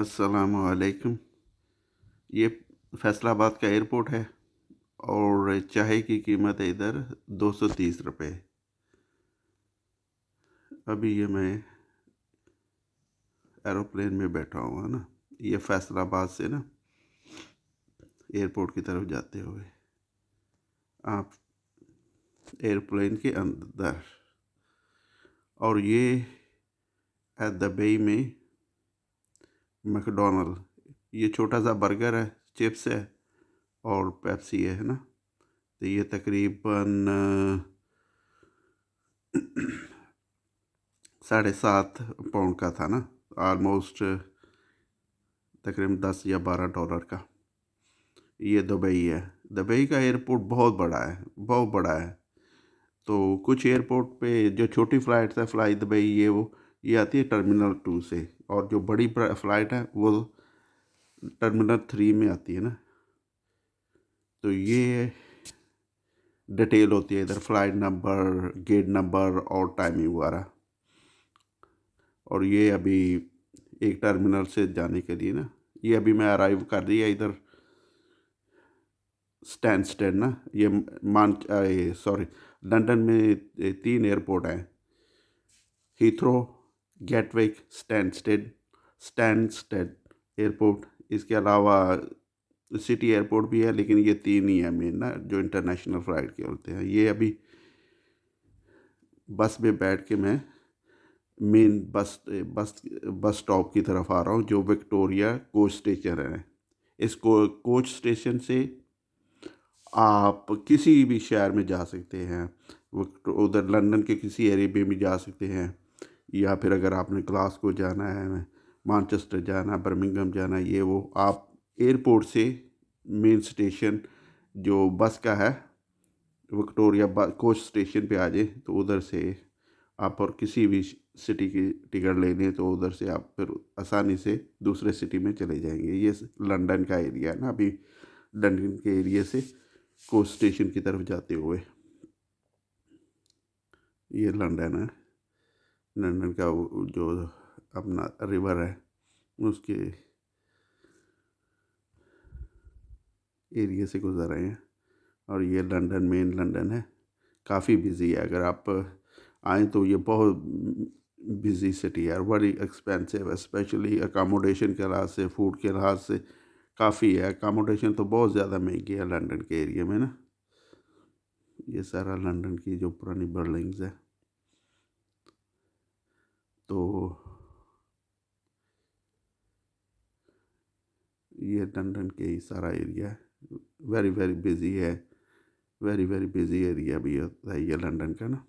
अस्सलामुअलैकुम। ये फैसलाबाद का एयरपोर्ट है और चाय की कीमत है इधर 230 रुपये। अभी ये मैं एरोप्लेन में बैठा हुआ ना, ये फैसलाबाद से ना एयरपोर्ट की तरफ जाते हुए आप एयरप्लेन के अंदर, और ये है दुबई में मैकडोनल्ड। ये छोटा सा बर्गर है, चिप्स है और पेप्सी है ना। तो ये तकरीबन 7.5 पाउंड का था ना, ऑलमोस्ट तकरीबन $10 या $12 का। ये दुबई है। दुबई का एयरपोर्ट बहुत बड़ा है, बहुत बड़ा है। तो कुछ एयरपोर्ट पे जो छोटी फ़्लाइट्स है, फ़्लाई दुबई, ये आती है टर्मिनल 2 से, और जो बड़ी फ़्लाइट है वो टर्मिनल 3 में आती है ना। तो ये डिटेल होती है इधर, फ़्लाइट नंबर, गेट नंबर और टाइमिंग वगैरह। और ये अभी एक टर्मिनल से जाने के लिए ना, ये अभी मैं अराइव कर दिया इधर स्टैंड ना। ये सॉरी, लंदन में 3 एयरपोर्ट हैं, हीथ्रो, गेटविक, स्टैंडस्टेड एयरपोर्ट। इसके अलावा सिटी एयरपोर्ट भी है, लेकिन ये 3 ही है मेन ना, जो इंटरनेशनल फ़्लाइट के होते हैं। ये अभी बस में बैठ के मैं मेन बस स्टॉप की तरफ आ रहा हूँ, जो विक्टोरिया कोच स्टेशन है। इस कोच स्टेशन से आप किसी भी शहर में जा सकते हैं। उधर लंदन के किसी एरिया में भी जा सकते हैं, या फिर अगर आपने ग्लासगो जाना है, मैनचेस्टर जाना, बर्मिंघम जाना, ये वो आप एयरपोर्ट से मेन स्टेशन जो बस का है, विक्टोरिया कोच स्टेशन पे आ जाए, तो उधर से आप और किसी भी सिटी की टिकट लेनी है तो उधर से आप फिर आसानी से दूसरे सिटी में चले जाएंगे। ये लंदन का एरिया है ना। अभी लंदन के एरिया से कोच स्टेशन की तरफ जाते हुए ये लंदन है। लंदन का जो अपना रिवर है उसके एरिया से गुजर रहे हैं। और ये लंदन, मेन लंदन है। काफ़ी बिज़ी है। अगर आप आएँ तो ये बहुत बिज़ी सिटी है, बड़ी एक्सपेंसिव है, स्पेशली अकामोडेशन के लिहाज से, फूड के लिहाज से काफ़ी है। अकामोडेशन तो बहुत ज़्यादा महंगी है लंदन के एरिया में ना। ये सारा लंदन की जो पुरानी बिल्डिंग्स है। तो ये लंदन के ही सारा एरिया है, वेरी वेरी बिज़ी है, वेरी वेरी बिज़ी एरिया भी होता है ये लंदन का ना।